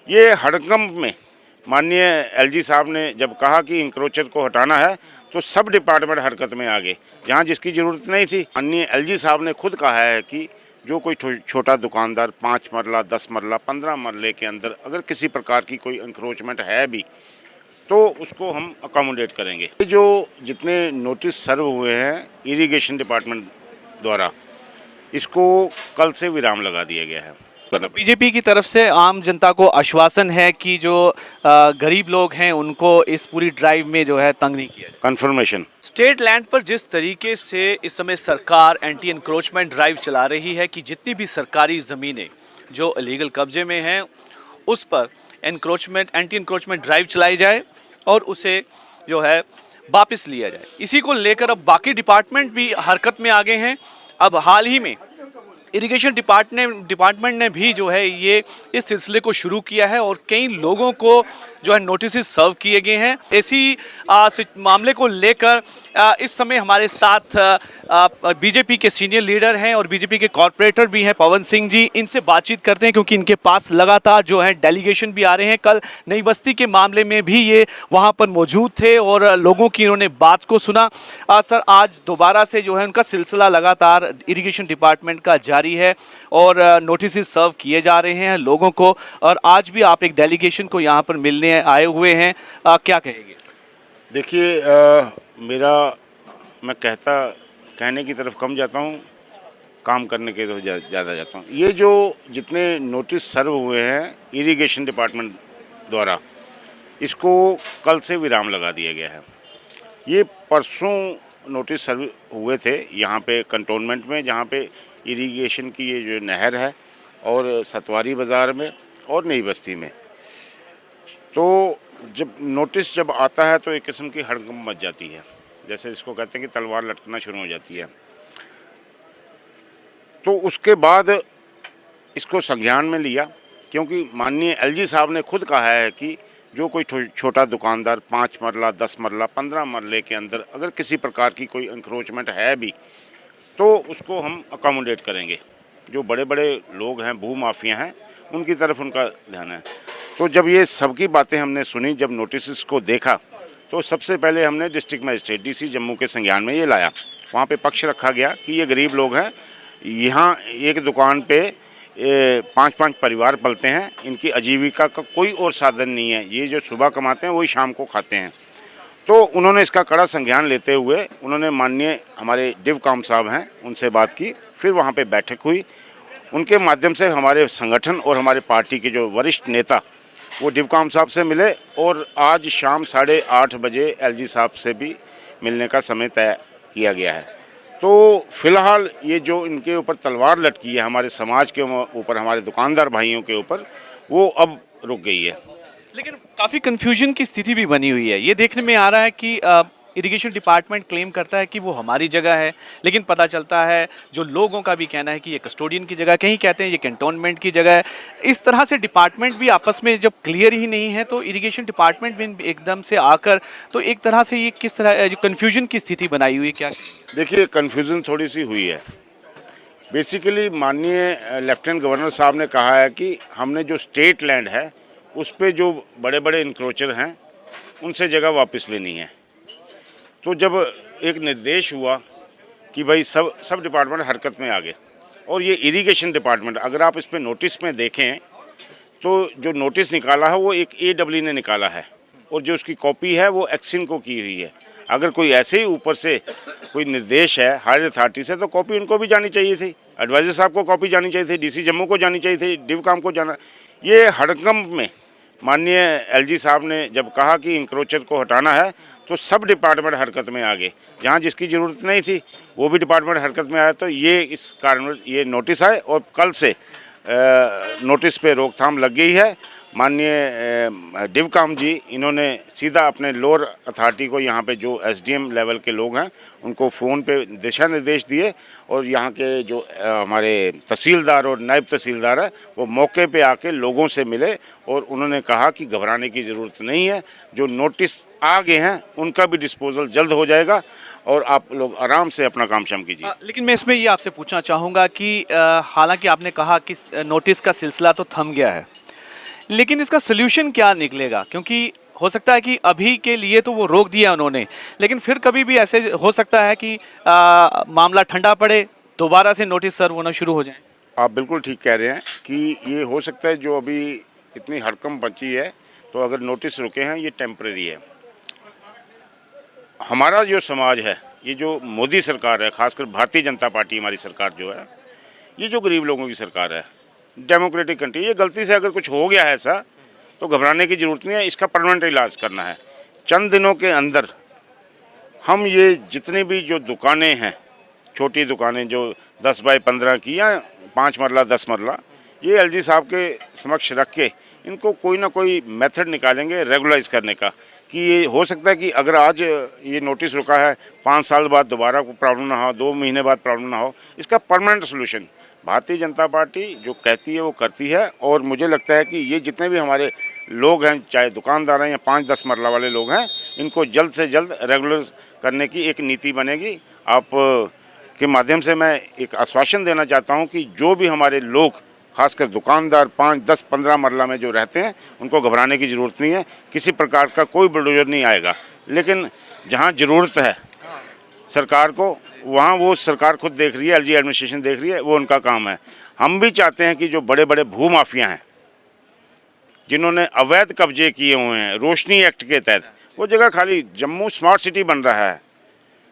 ये हड़कंप में माननीय एलजी साहब ने जब कहा कि इंक्रोचर को हटाना है तो सब डिपार्टमेंट हरकत में आ गए, जहाँ जिसकी ज़रूरत नहीं थी। माननीय एलजी साहब ने खुद कहा है कि जो कोई छोटा दुकानदार 5 मरला 10 मरला 15 मरले के अंदर अगर किसी प्रकार की कोई इंक्रोचमेंट है भी तो उसको हम अकोमोडेट करेंगे। ये जो जितने नोटिस सर्व हुए हैं इरिगेशन डिपार्टमेंट द्वारा, इसको कल से विराम लगा दिया गया है। बीजेपी की तरफ से आम जनता को आश्वासन है कि जो गरीब लोग हैं उनको इस पूरी ड्राइव में जो है तंग नहीं किया जाए। कन्फर्मेशन। स्टेट लैंड पर जिस तरीके से इस समय सरकार एंटी इंक्रोचमेंट ड्राइव चला रही है कि जितनी भी सरकारी ज़मीनें जो इलीगल कब्जे में हैं उस पर एंटी इंक्रोचमेंट ड्राइव चलाई जाए और उसे जो है वापस लिया जाए। इसी को लेकर अब बाकी डिपार्टमेंट भी हरकत में आ गए हैं। अब हाल ही में इरिगेशन डिपार्टमेंट ने भी जो है ये इस सिलसिले को शुरू किया है और कई लोगों को जो है नोटिस सर्व किए गए हैं। इसी मामले को लेकर इस समय हमारे साथ बीजेपी के सीनियर लीडर हैं और बीजेपी के कॉर्पोरेटर भी हैं पवन सिंह जी। इनसे बातचीत करते हैं क्योंकि इनके पास लगातार जो है डेलीगेशन भी आ रहे हैं। कल नई बस्ती के मामले में भी ये वहाँ पर मौजूद थे और लोगों की इन्होंने बात को सुना। सर, आज दोबारा से जो है उनका सिलसिला लगातार इरिगेशन डिपार्टमेंट का जारी है और नोटिस सर्व किए जा रहे हैं लोगों को, और आज भी आप एक डेलीगेशन को यहाँ पर मिलने आए हुए हैं, क्या कहेंगे? देखिए, मैं कहने की तरफ कम जाता हूँ, काम करने के तो ज़्यादा जाता हूँ। ये जो जितने नोटिस सर्व हुए हैं इरिगेशन डिपार्टमेंट द्वारा, इसको कल से विराम लगा दिया गया है। ये परसों नोटिस सर्व हुए थे यहाँ पे कंटोनमेंट में, जहाँ पे इरिगेशन की ये जो नहर है और सतवारी बाज़ार में और नई बस्ती में। तो जब नोटिस आता है तो एक किस्म की हड़कंप मच जाती है, जैसे इसको कहते हैं कि तलवार लटकना शुरू हो जाती है। तो उसके बाद इसको संज्ञान में लिया, क्योंकि माननीय एलजी साहब ने खुद कहा है कि जो कोई छोटा दुकानदार 5 मरला 10 मरला 15 मरले के अंदर अगर किसी प्रकार की कोई इंक्रोचमेंट है भी तो उसको हम अकोमोडेट करेंगे। जो बड़े बड़े लोग हैं, भू माफिया हैं, उनकी तरफ उनका ध्यान है। तो जब ये सबकी बातें हमने सुनी, जब नोटिस को देखा, तो सबसे पहले हमने डिस्ट्रिक्ट मजिस्ट्रेट डीसी जम्मू के संज्ञान में ये लाया। वहाँ पे पक्ष रखा गया कि ये गरीब लोग हैं, यहाँ एक दुकान पे 5-5 परिवार पलते हैं, इनकी आजीविका का कोई और साधन नहीं है, ये जो सुबह कमाते हैं वही शाम को खाते हैं। तो उन्होंने इसका कड़ा संज्ञान लेते हुए उन्होंने माननीय हमारे डिवकॉम साहब हैं उनसे बात की। फिर वहाँ पे बैठक हुई, उनके माध्यम से हमारे संगठन और हमारे पार्टी के जो वरिष्ठ नेता वो डिवकॉम साहब से मिले और आज शाम 8:30 बजे एलजी साहब से भी मिलने का समय तय किया गया है। तो फिलहाल ये जो इनके ऊपर तलवार लटकी है हमारे समाज के ऊपर, हमारे दुकानदार भाइयों के ऊपर, वो अब रुक गई है। लेकिन काफ़ी कन्फ्यूजन की स्थिति भी बनी हुई है। ये देखने में आ रहा है कि इरिगेशन डिपार्टमेंट क्लेम करता है कि वो हमारी जगह है, लेकिन पता चलता है जो लोगों का भी कहना है कि ये कस्टोडियन की जगह, कहीं कहते हैं ये कैंटोनमेंट की जगह है। इस तरह से डिपार्टमेंट भी आपस में जब क्लियर ही नहीं है तो इरिगेशन डिपार्टमेंट भी एकदम से आकर तो एक तरह से ये किस तरह जो कन्फ्यूजन की स्थिति बनाई हुई है, क्या? देखिए, कन्फ्यूज़न थोड़ी सी हुई है। बेसिकली माननीय लेफ्टिनेंट गवर्नर साहब ने कहा है कि हमने जो स्टेट लैंड है उस पे जो बड़े बड़े इंक्रोचर हैं उनसे जगह वापस लेनी है। तो जब एक निर्देश हुआ कि भाई सब डिपार्टमेंट हरकत में आ गए, और ये इरिगेशन डिपार्टमेंट, अगर आप इस पे नोटिस में देखें तो जो नोटिस निकाला है वो एक AW ने निकाला है और जो उसकी कॉपी है वो एक्सिन को की हुई है। अगर कोई ऐसे ही ऊपर से कोई निर्देश है हायर अथॉरिटी से तो कॉपी उनको भी जानी चाहिए थी, एडवाइजर साहब को कॉपी जानी चाहिए थी, डीसी जम्मू को जानी चाहिए थी, डिवकॉम को जाना। ये हड़कंप में माननीय एलजी साहब ने जब कहा कि इंक्रोचर को हटाना है तो सब डिपार्टमेंट हरकत में आ गए, जहाँ जिसकी ज़रूरत नहीं थी वो भी डिपार्टमेंट हरकत में आया। तो ये इस कारण ये नोटिस आए और कल से नोटिस पे रोकथाम लग गई है। माननीय डिवकॉम जी इन्होंने सीधा अपने लोअर अथॉरिटी को, यहाँ पे जो SDM लेवल के लोग हैं उनको फ़ोन पे दिशा निर्देश दिए और यहाँ के जो हमारे तहसीलदार और नायब तहसीलदार है वो मौके पे आके लोगों से मिले और उन्होंने कहा कि घबराने की ज़रूरत नहीं है, जो नोटिस आ गए हैं उनका भी डिस्पोजल जल्द हो जाएगा और आप लोग आराम से अपना काम शाम कीजिए। लेकिन मैं इसमें ये आपसे पूछना चाहूँगा कि हालांकि आपने कहा कि नोटिस का सिलसिला तो थम गया है, लेकिन इसका सोल्यूशन क्या निकलेगा? क्योंकि हो सकता है कि अभी के लिए तो वो रोक दिया उन्होंने, लेकिन फिर कभी भी ऐसे हो सकता है कि मामला ठंडा पड़े, दोबारा से नोटिस सर्व होना शुरू हो जाए। आप बिल्कुल ठीक कह रहे हैं कि ये हो सकता है, जो अभी इतनी हड़कंप मची है, तो अगर नोटिस रुके हैं ये टेम्परेरी है। हमारा जो समाज है, ये जो मोदी सरकार है, खासकर भारतीय जनता पार्टी हमारी सरकार जो है, ये जो गरीब लोगों की सरकार है, डेमोक्रेटिक कंट्री, ये गलती से अगर कुछ हो गया है ऐसा तो घबराने की ज़रूरत नहीं है। इसका परमानेंट इलाज करना है। चंद दिनों के अंदर हम ये जितनी भी जो दुकानें हैं, छोटी दुकानें जो 10 बाई 15 की या 5 मरला 10 मरला, ये एलजी साहब के समक्ष रख के इनको कोई ना कोई मेथड निकालेंगे रेगुलाइज करने का, कि ये हो सकता है कि अगर आज ये नोटिस रुका है, 5 साल बाद दोबारा कोई प्रॉब्लम ना हो, 2 महीने बाद प्रॉब्लम ना हो। इसका permanent solution Bharatiya Janata party जो कहती है वो करती है। और मुझे लगता है कि ये जितने भी हमारे लोग हैं, चाहे दुकानदार हैं या 5-10 मरला वाले लोग हैं, इनको जल्द से जल्द रेगुलर करने की एक नीति बनेगी। आप के माध्यम से मैं एक आश्वासन देना चाहता हूं कि जो भी हमारे लोग, खासकर दुकानदार 5, 10, 15 मरला में जो रहते हैं, उनको घबराने की ज़रूरत नहीं है। किसी प्रकार का कोई बुलडोजर नहीं आएगा, लेकिन जहां ज़रूरत है सरकार को, वहाँ वो सरकार खुद देख रही है, एलजी एडमिनिस्ट्रेशन देख रही है, वो उनका काम है। हम भी चाहते हैं कि जो बड़े बड़े भू माफिया हैं, जिन्होंने अवैध कब्जे किए हुए हैं रोशनी एक्ट के तहत, वो जगह खाली, जम्मू स्मार्ट सिटी बन रहा है,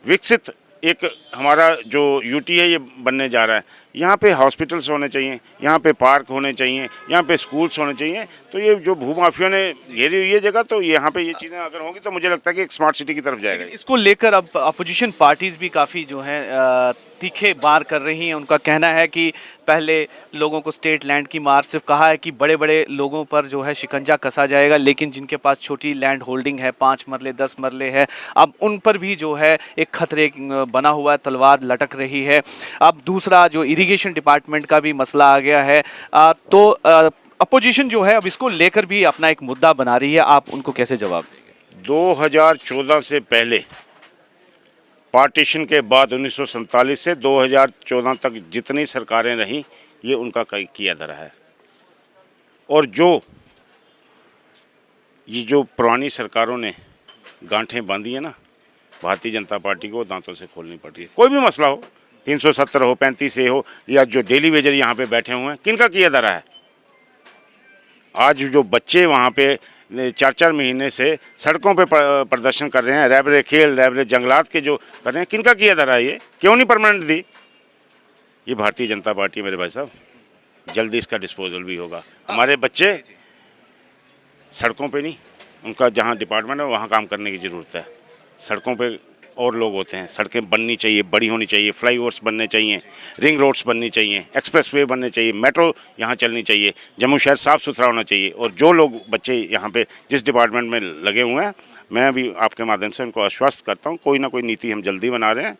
विकसित एक हमारा जो यूटी है ये बनने जा रहा है। यहाँ पे हॉस्पिटल्स होने चाहिए, यहाँ पे पार्क होने चाहिए, यहाँ पे स्कूल्स होने चाहिए। तो ये जो भूमाफियों ने घेरी हुई है जगह, तो यहाँ पे ये चीज़ें अगर होंगी तो मुझे लगता है कि एक स्मार्ट सिटी की तरफ जाएगा। इसको लेकर अब अपोजिशन पार्टीज भी काफ़ी जो है तीखे बार कर रही हैं। उनका कहना है कि पहले लोगों को स्टेट लैंड की मार, सिर्फ कहा है कि बड़े बड़े लोगों पर जो है शिकंजा कसा जाएगा, लेकिन जिनके पास छोटी लैंड होल्डिंग है, 5 मरले 10 मरले है, अब उन पर भी जो है एक खतरे बना हुआ है, तलवार लटक रही है। अब दूसरा जो इरिगेशन डिपार्टमेंट का भी मसला आ गया है, तो अपोजिशन जो है अब इसको लेकर भी अपना एक मुद्दा बना रही है। आप उनको कैसे जवाब देंगे? 2014 से पहले, पार्टीशन के बाद 1947 से 2014 तक जितनी सरकारें रहीं, ये उनका किया धरा है। और ये जो पुरानी सरकारों ने गांठें बांधी है ना, भारतीय जनता पार्टी को दांतों से खोलनी पड़ रही है। कोई भी मसला हो, 370 हो, 35 ए हो, या जो डेली वेजर यहाँ पे बैठे हुए हैं, किनका किया धरा है? आज जो बच्चे वहाँ पे 4-4 महीने से सड़कों पे प्रदर्शन कर रहे हैं, रैबरे खेल, रैबरे जंगलात के जो कर रहे हैं, किनका किया धरा है? ये क्यों नहीं परमानेंट दी? ये भारतीय जनता पार्टी, मेरे भाई साहब, जल्दी इसका डिस्पोजल भी होगा। हमारे बच्चे सड़कों पे नहीं, उनका जहाँ डिपार्टमेंट है वहाँ काम करने की ज़रूरत है। सड़कों पे और लोग होते हैं। सड़कें बननी चाहिए, बड़ी होनी चाहिए, फ्लाईओवर्स बनने चाहिए, रिंग रोड्स बननी चाहिए, एक्सप्रेसवे बनने चाहिए, मेट्रो यहाँ चलनी चाहिए, जम्मू शहर साफ़ सुथरा होना चाहिए। और जो लोग बच्चे यहाँ पे जिस डिपार्टमेंट में लगे हुए हैं, मैं भी आपके माध्यम से उनको आश्वस्त करता हूँ, कोई ना कोई नीति हम जल्दी बना रहे हैं।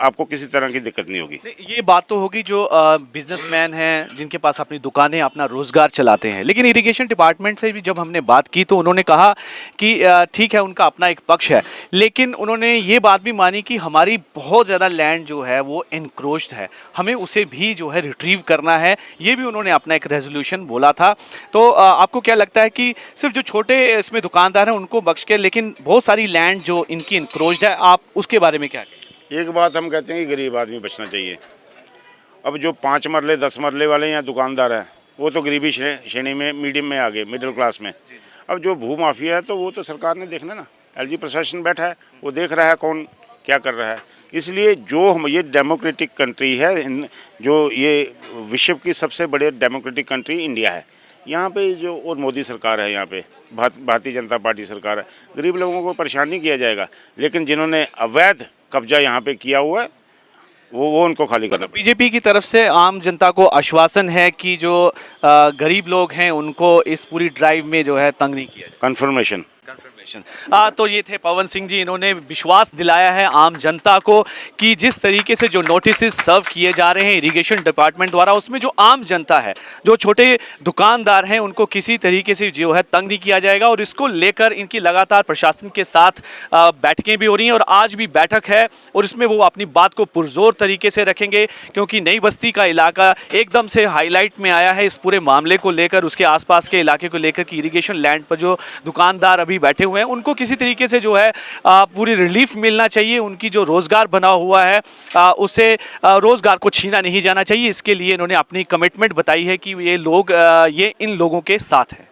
आपको किसी तरह की दिक्कत नहीं होगी। ये बात तो होगी जो बिजनेसमैन हैं, जिनके पास अपनी दुकानें, अपना रोजगार चलाते हैं। लेकिन इरिगेशन डिपार्टमेंट से भी जब हमने बात की तो उन्होंने कहा कि ठीक है, उनका अपना एक पक्ष है, लेकिन उन्होंने ये बात भी मानी कि हमारी बहुत ज़्यादा लैंड जो है वो एनक्रोच्ड है, हमें उसे भी जो है रिट्रीव करना है। ये भी उन्होंने अपना एक रेजोल्यूशन बोला था। तो आपको क्या लगता है कि सिर्फ जो छोटे इसमें दुकानदार हैं उनको बख्श के, लेकिन बहुत सारी लैंड जो इनकी एनक्रोच्ड है, आप उसके बारे में क्या कहें? एक बात हम कहते हैं कि गरीब आदमी बचना चाहिए। अब जो 5 मरले 10 मरले वाले या दुकानदार हैं, वो तो गरीबी श्रेणी में, मीडियम में आ गए, मिडिल क्लास में। अब जो भू माफिया है, तो वो तो सरकार ने देखना ना। एलजी प्रशासन बैठा है, वो देख रहा है कौन क्या कर रहा है। इसलिए जो हम, ये डेमोक्रेटिक कंट्री है, जो ये विश्व की सबसे बड़े डेमोक्रेटिक कंट्री इंडिया है। यहाँ पे जो और मोदी सरकार है, यहाँ पे भारतीय जनता पार्टी सरकार है, गरीब लोगों को परेशान नहीं किया जाएगा। लेकिन जिन्होंने अवैध कब्जा यहाँ पे किया हुआ है, वो उनको खाली करना। बीजेपी की तरफ से आम जनता को आश्वासन है कि जो गरीब लोग हैं उनको इस पूरी ड्राइव में जो है तंग नहीं किया जाए। कन्फर्मेशन तो ये थे पवन सिंह जी, इन्होंने विश्वास दिलाया है आम जनता को कि जिस तरीके से जो नोटिस सर्व किए जा रहे हैं इरिगेशन डिपार्टमेंट द्वारा, उसमें जो आम जनता है, जो छोटे दुकानदार हैं, उनको किसी तरीके से जो है तंग नहीं किया जाएगा। और इसको लेकर इनकी लगातार प्रशासन के साथ बैठकें भी हो रही हैं और आज भी बैठक है और इसमें वो अपनी बात को पुरजोर तरीके से रखेंगे, क्योंकि नई बस्ती का इलाका एकदम से हाईलाइट में आया है इस पूरे मामले को लेकर, उसके आसपास के इलाके को लेकर कि इरिगेशन लैंड पर जो दुकानदार अभी बैठे हुए हैं उनको किसी तरीके से जो है पूरी रिलीफ मिलना चाहिए। उनकी जो रोजगार बना हुआ है उसे रोजगार को छीना नहीं जाना चाहिए। इसके लिए इन्होंने अपनी कमिटमेंट बताई है कि ये लोग ये इन लोगों के साथ हैं।